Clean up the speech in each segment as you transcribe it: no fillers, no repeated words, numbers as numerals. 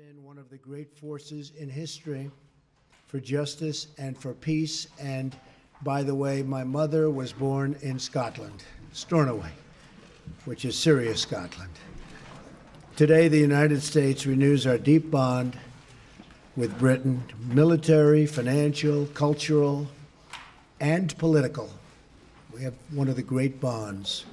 been one of the great forces in history for justice and for peace. And by the way, my mother was born in Scotland, Stornoway, which is serious Scotland. Today, the United States renews our deep bond with Britain, military, financial, cultural, and political. We have one of the great bonds.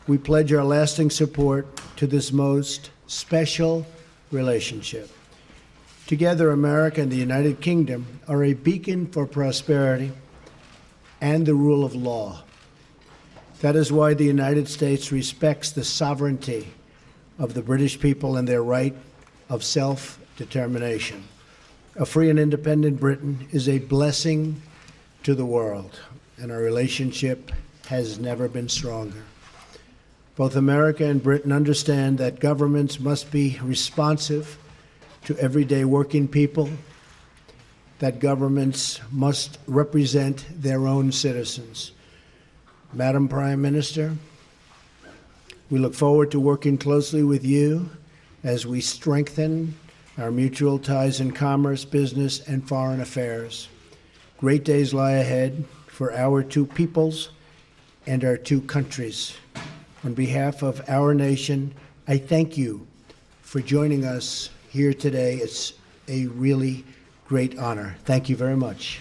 We pledge our lasting support to this most special relationship. Together, America and the United Kingdom are a beacon for prosperity and the rule of law. That is why the United States respects the sovereignty of the British people and their right of self-determination. A free and independent Britain is a blessing to the world, and our relationship has never been stronger. Both America and Britain understand that governments must be responsive to everyday working people, that governments must represent their own citizens. Madam Prime Minister, we look forward to working closely with you as we strengthen our mutual ties in commerce, business, and foreign affairs. Great days lie ahead for our two peoples and our two countries. On behalf of our nation, I thank you for joining us here today. It's a really great honor. Thank you very much.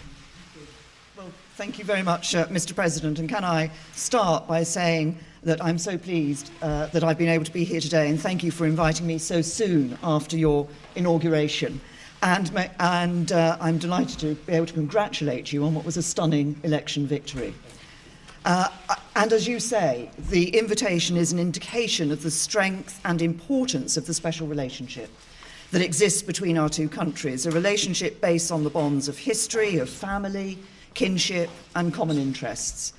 Well, thank you very much, Mr. President. And can I start by saying that I'm so pleased that I've been able to be here today, and thank you for inviting me so soon after your inauguration. And I'm delighted to be able to congratulate you on what was a stunning election victory. And as you say, the invitation is an indication of the strength and importance of the special relationship that exists between our two countries, a relationship based on the bonds of history, of family, kinship, and common interests.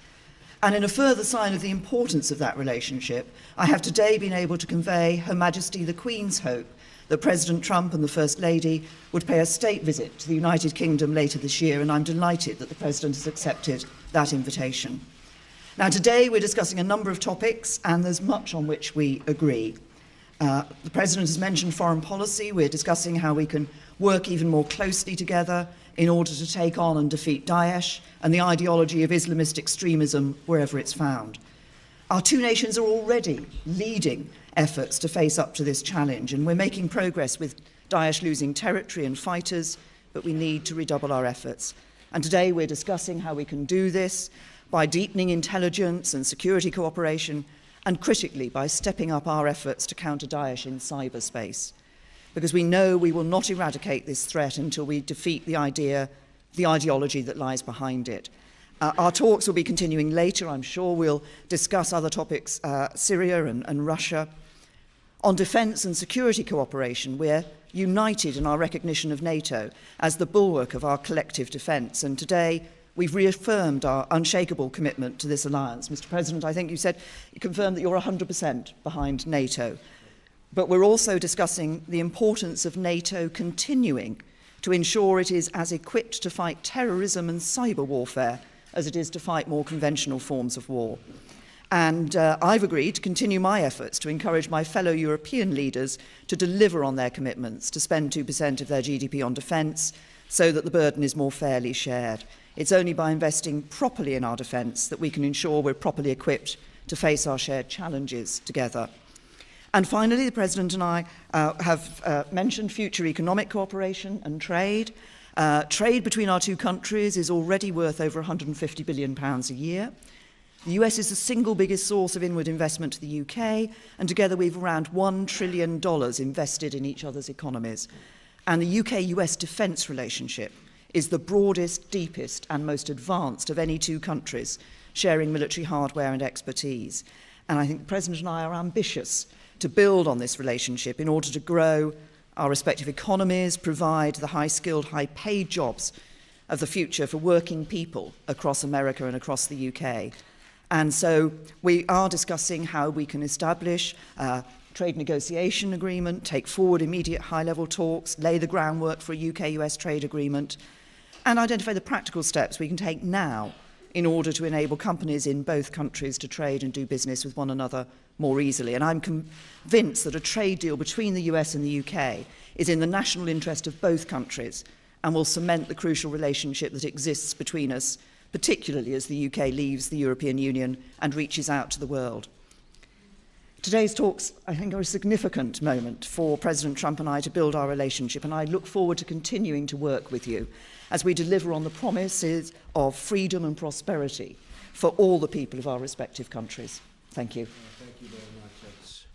And in a further sign of the importance of that relationship, I have today been able to convey Her Majesty the Queen's hope that President Trump and the First Lady would pay a state visit to the United Kingdom later this year, and I'm delighted that the President has accepted that invitation. Now, today we're discussing a number of topics, and there's much on which we agree. The President has mentioned foreign policy. We're discussing how we can work even more closely together in order to take on and defeat Daesh and the ideology of Islamist extremism wherever it's found. Our two nations are already leading efforts to face up to this challenge, and we're making progress with Daesh losing territory and fighters, but we need to redouble our efforts. And today we're discussing how we can do this by deepening intelligence and security cooperation, and critically by stepping up our efforts to counter Daesh in cyberspace. Because we know we will not eradicate this threat until we defeat the ideology that lies behind it. Our talks will be continuing later. I'm sure we'll discuss other topics, Syria and Russia. On defence and security cooperation, we're united in our recognition of NATO as the bulwark of our collective defence. And today, we've reaffirmed our unshakable commitment to this alliance. Mr. President, I think you confirmed that you're 100% behind NATO. But we're also discussing the importance of NATO continuing to ensure it is as equipped to fight terrorism and cyber warfare as it is to fight more conventional forms of war. And I've agreed to continue my efforts to encourage my fellow European leaders to deliver on their commitments to spend 2% of their GDP on defence so that the burden is more fairly shared. It's only by investing properly in our defence that we can ensure we're properly equipped to face our shared challenges together. And finally, the President and I have mentioned future economic cooperation and trade. Trade between our two countries is already worth over £150 billion a year. The US is the single biggest source of inward investment to the UK, and together we've around $1 trillion invested in each other's economies. And the UK-US defence relationship is the broadest, deepest, and most advanced of any two countries sharing military hardware and expertise. And I think the President and I are ambitious to build on this relationship in order to grow our respective economies, provide the high-skilled, high-paid jobs of the future for working people across America and across the UK. And so we are discussing how we can establish a trade negotiation agreement, take forward immediate high-level talks, lay the groundwork for a UK-US trade agreement, and identify the practical steps we can take now in order to enable companies in both countries to trade and do business with one another more easily. And I'm convinced that a trade deal between the US and the UK is in the national interest of both countries and will cement the crucial relationship that exists between us, particularly as the UK leaves the European Union and reaches out to the world. Today's talks, I think, are a significant moment for President Trump and I to build our relationship, and I look forward to continuing to work with you as we deliver on the promises of freedom and prosperity for all the people of our respective countries. Thank you. Thank you very much. That's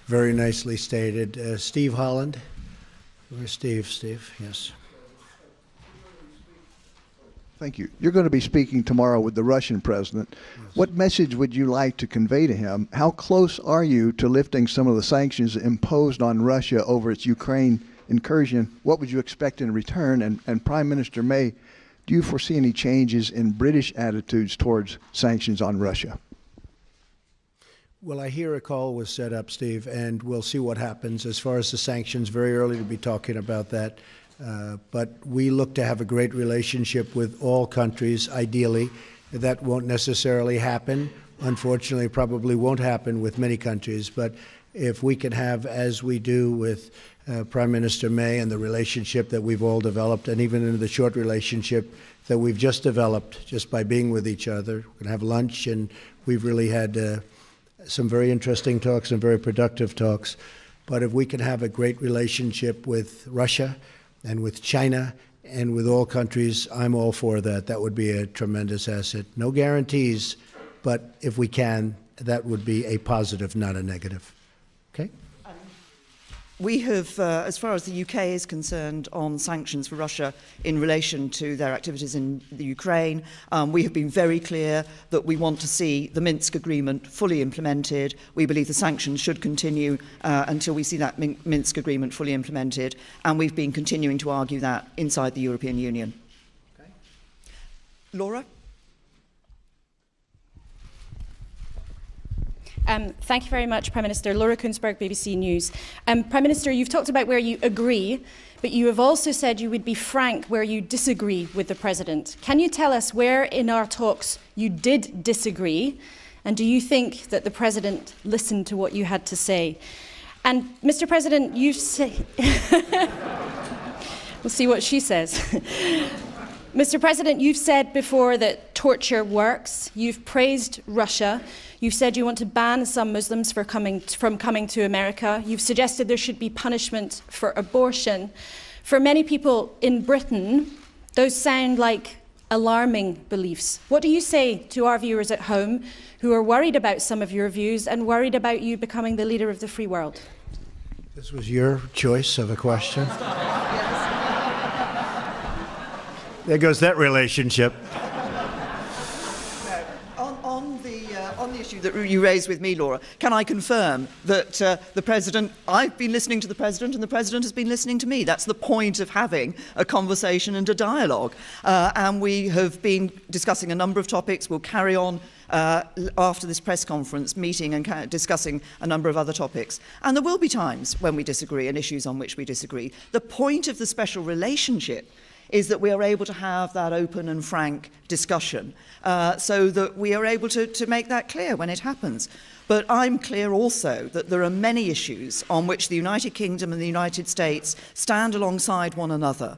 very nicely stated. Steve Holland. Where's Steve? Steve, yes. Thank you. You're going to be speaking tomorrow with the Russian president. Yes. What message would you like to convey to him? How close are you to lifting some of the sanctions imposed on Russia over its Ukraine incursion? What would you expect in return? And Prime Minister May, do you foresee any changes in British attitudes towards sanctions on Russia? Well, I hear a call was set up, Steve, and we'll see what happens. As far as the sanctions, very early to be talking about that. But we look to have a great relationship with all countries, ideally. That won't necessarily happen. Unfortunately, probably won't happen with many countries. But if we can have, as we do with Prime Minister May and the relationship that we've all developed, and even in the short relationship that we've just developed just by being with each other, we're going to have lunch, and we've really had some very interesting talks and very productive talks. But if we can have a great relationship with Russia and with China and with all countries, I'm all for that. That would be a tremendous asset. No guarantees, but if we can, that would be a positive, not a negative. Okay? We have, as far as the UK is concerned, on sanctions for Russia in relation to their activities in the Ukraine, we have been very clear that we want to see the Minsk agreement fully implemented. We believe the sanctions should continue until we see that Minsk agreement fully implemented, and we've been continuing to argue that inside the European Union. Okay. Laura? Thank you very much, Prime Minister. Laura Kunsberg, BBC News. Prime Minister, you've talked about where you agree, but you have also said you would be frank where you disagree with the President. Can you tell us where in our talks you did disagree, and do you think that the President listened to what you had to say? And, Mr. President, you've said... We'll see what she says. Mr. President, you've said before that torture works. You've praised Russia. You've said you want to ban some Muslims from coming to America. You've suggested there should be punishment for abortion. For many people in Britain, those sound like alarming beliefs. What do you say to our viewers at home who are worried about some of your views and worried about you becoming the leader of the free world? This was your choice of a question. There goes that relationship. On the issue that you raised with me, Laura, can I confirm that the President, I've been listening to the President and the President has been listening to me. That's the point of having a conversation and a dialogue. And we have been discussing a number of topics. We'll carry on after this press conference meeting and discussing a number of other topics. And there will be times when we disagree and issues on which we disagree. The point of the special relationship is that we are able to have that open and frank discussion so that we are able to make that clear when it happens. But I'm clear also that there are many issues on which the United Kingdom and the United States stand alongside one another,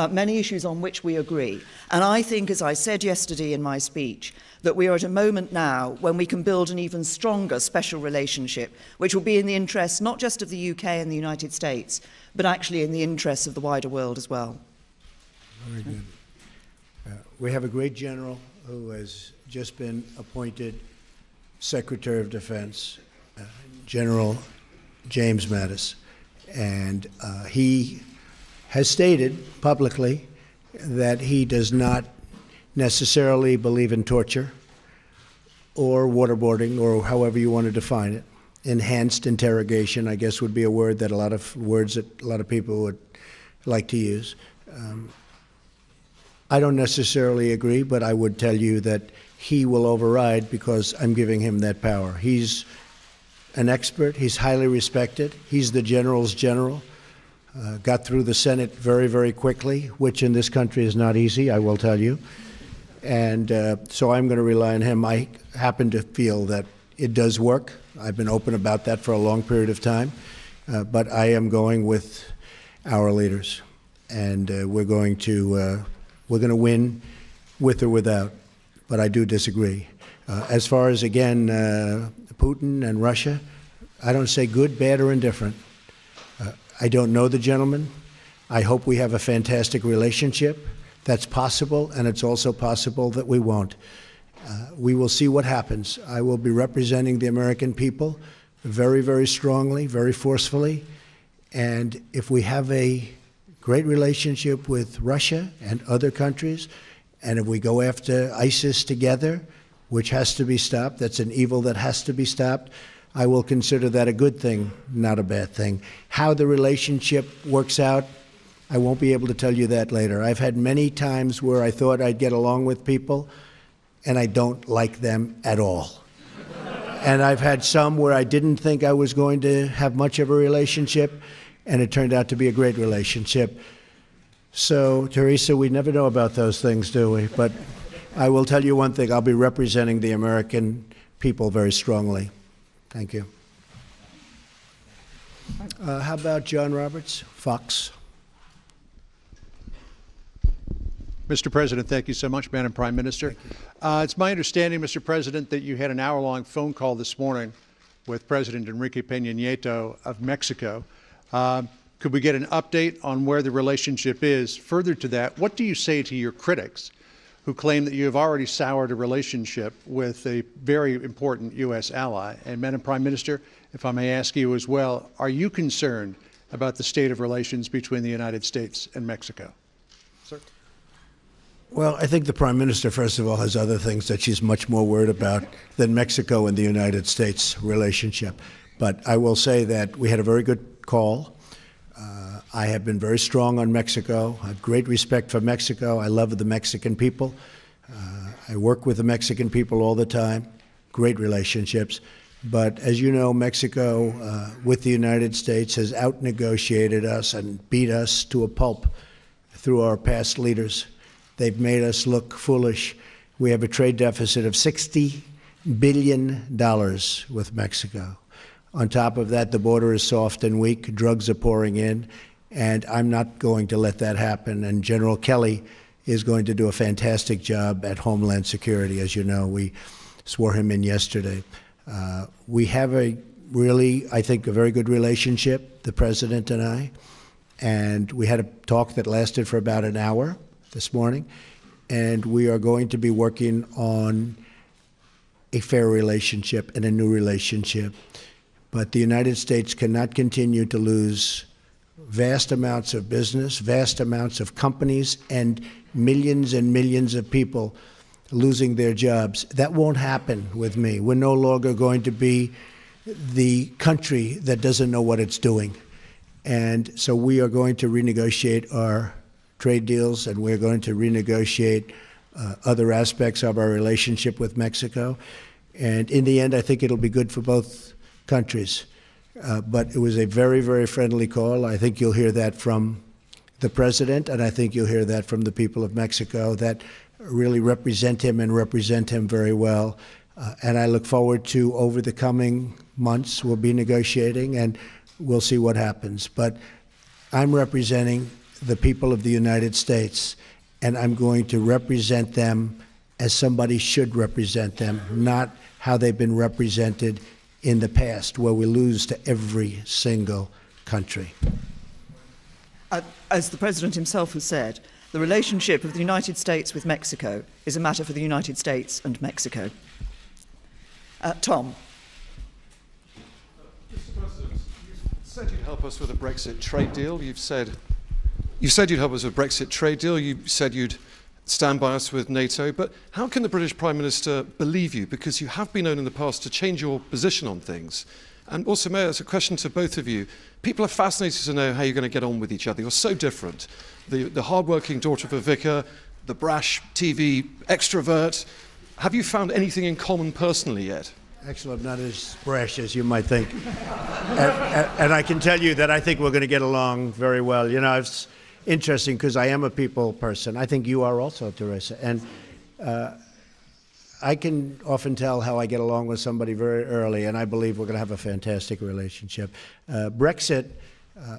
many issues on which we agree. And I think, as I said yesterday in my speech, that we are at a moment now when we can build an even stronger special relationship, which will be in the interests not just of the UK and the United States, but actually in the interests of the wider world as well. Very good. We have a great general who has just been appointed Secretary of Defense, General James Mattis, and he has stated publicly that he does not necessarily believe in torture or waterboarding, or however you want to define it. Enhanced interrogation, I guess, would be a word that a lot of people would like to use. I don't necessarily agree, but I would tell you that he will override because I'm giving him that power. He's an expert. He's highly respected. He's the general's general. Got through the Senate very, very quickly, which in this country is not easy, I will tell you. And so I'm going to rely on him. I happen to feel that it does work. I've been open about that for a long period of time. But I am going with our leaders. And we're going to win with or without. But I do disagree. As far as, again, Putin and Russia, I don't say good, bad, or indifferent. I don't know the gentleman. I hope we have a fantastic relationship. That's possible, and it's also possible that we won't. We will see what happens. I will be representing the American people very, very strongly, very forcefully. And if we have a great relationship with Russia and other countries, and if we go after ISIS together, which has to be stopped, that's an evil that has to be stopped, I will consider that a good thing, not a bad thing. How the relationship works out, I won't be able to tell you that later. I've had many times where I thought I'd get along with people, and I don't like them at all. And I've had some where I didn't think I was going to have much of a relationship, and it turned out to be a great relationship. So, Theresa, we never know about those things, do we? But I will tell you one thing, I'll be representing the American people very strongly. Thank you. How about John Roberts, Fox? Mr. President, thank you so much, Madam Prime Minister. It's my understanding, Mr. President, that you had an hour-long phone call this morning with President Enrique Peña Nieto of Mexico. Could we get an update on where the relationship is? Further to that, what do you say to your critics who claim that you have already soured a relationship with a very important U.S. ally? And Madam Prime Minister, if I may ask you as well, are you concerned about the state of relations between the United States and Mexico? Sir? Well, I think the Prime Minister, first of all, has other things that she's much more worried about than Mexico and the United States relationship. But I will say that we had a very good call. I have been very strong on Mexico. I have great respect for Mexico. I love the Mexican people. I work with the Mexican people all the time. Great relationships. But as you know, Mexico, with the United States, has out-negotiated us and beat us to a pulp through our past leaders. They've made us look foolish. We have a trade deficit of $60 billion with Mexico. On top of that, the border is soft and weak. Drugs are pouring in. And I'm not going to let that happen. And General Kelly is going to do a fantastic job at Homeland Security. As you know, we swore him in yesterday. We have a really, I think, a very good relationship, the President and I. And we had a talk that lasted for about an hour this morning. And we are going to be working on a fair relationship and a new relationship. But the United States cannot continue to lose vast amounts of business, vast amounts of companies, and millions of people losing their jobs. That won't happen with me. We're no longer going to be the country that doesn't know what it's doing. And so we are going to renegotiate our trade deals, and we're going to renegotiate other aspects of our relationship with Mexico. And in the end, I think it'll be good for both countries. But it was a very, very friendly call. I think you'll hear that from the President, and I think you'll hear that from the people of Mexico that really represent him and represent him very well. And I look forward to, over the coming months, we'll be negotiating, and we'll see what happens. But I'm representing the people of the United States, and I'm going to represent them as somebody should represent them, not how they've been represented in the past, where we lose to every single country. As the President himself has said, the relationship of the United States with Mexico is a matter for the United States and Mexico. Tom. Mr. President, you said you'd help us with a Brexit trade deal. You said you'd help us with a Brexit trade deal. You said you'd stand by us with NATO. But how can the British Prime Minister believe you? Because you have been known in the past to change your position on things. And also, Mayor, it's a question to both of you. People are fascinated to know how you're going to get on with each other. You're so different. The hard-working daughter of a vicar, the brash TV extrovert. Have you found anything in common personally yet? Actually, I'm not as brash as you might think. And I can tell you that I think we're going to get along very well. You know, it's interesting because I am a people person. I think you are also, Theresa. I can often tell how I get along with somebody very early, and I believe we're going to have a fantastic relationship. Brexit,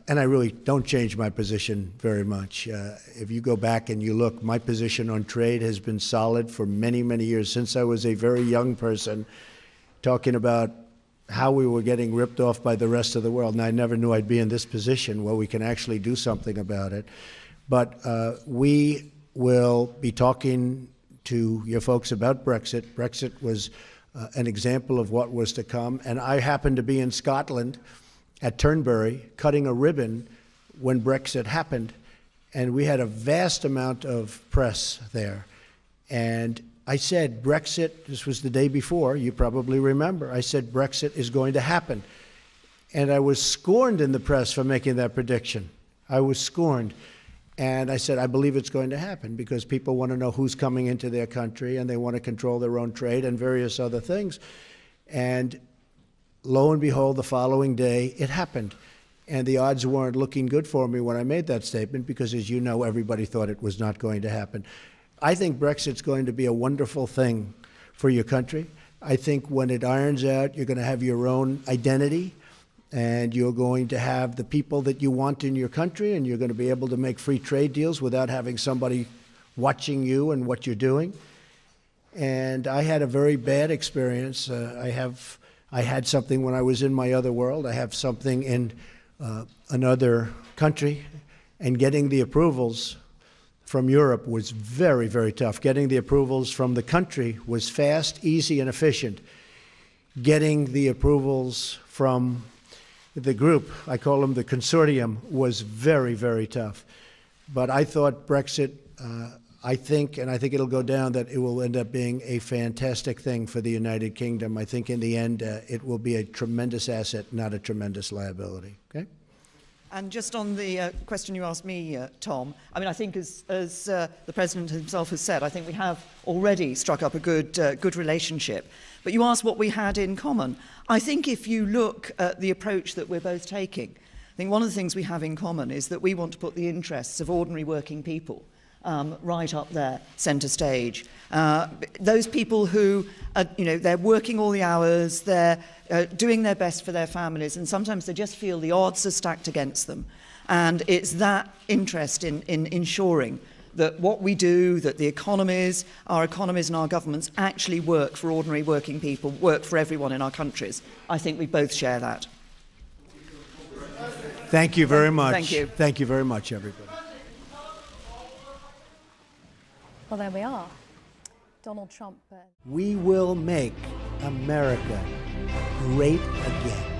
and I really don't change my position very much. If you go back and you look, my position on trade has been solid for many, many years, since I was a very young person, talking about how we were getting ripped off by the rest of the world. And I never knew I'd be in this position where we can actually do something about it. But we will be talking to your folks about Brexit. Brexit was an example of what was to come. And I happened to be in Scotland at Turnberry cutting a ribbon when Brexit happened. And we had a vast amount of press there. And I said, Brexit, this was the day before, you probably remember, I said, Brexit is going to happen. And I was scorned in the press for making that prediction. I was scorned. And I said, I believe it's going to happen because people want to know who's coming into their country and they want to control their own trade and various other things. And lo and behold, the following day, it happened. And the odds weren't looking good for me when I made that statement because, as you know, everybody thought it was not going to happen. I think Brexit's going to be a wonderful thing for your country. I think when it irons out, you're going to have your own identity, and you're going to have the people that you want in your country, and you're going to be able to make free trade deals without having somebody watching you and what you're doing. And I had a very bad experience. I had something when I was in my other world. I have something in another country, and getting the approvals from Europe was very, very tough. Getting the approvals from the country was fast, easy, and efficient. Getting the approvals from the group, I call them the consortium, was very, very tough. But I thought Brexit, I think it'll go down, that it will end up being a fantastic thing for the United Kingdom. I think in the end, it will be a tremendous asset, not a tremendous liability. Okay? And just on the question you asked me, Tom, I mean, I think as the President himself has said, I think we have already struck up a good relationship. But you asked what we had in common. I think if you look at the approach that we're both taking, I think one of the things we have in common is that we want to put the interests of ordinary working people right up there, centre stage. Those people who, they're working all the hours, they're doing their best for their families, and sometimes they just feel the odds are stacked against them. And it's that interest in ensuring that what we do, that the economies, our economies and our governments actually work for ordinary working people, work for everyone in our countries. I think we both share that. Thank you very much. Thank you. Thank you very much, everybody. Well, there we are. Donald Trump. We will make America great again.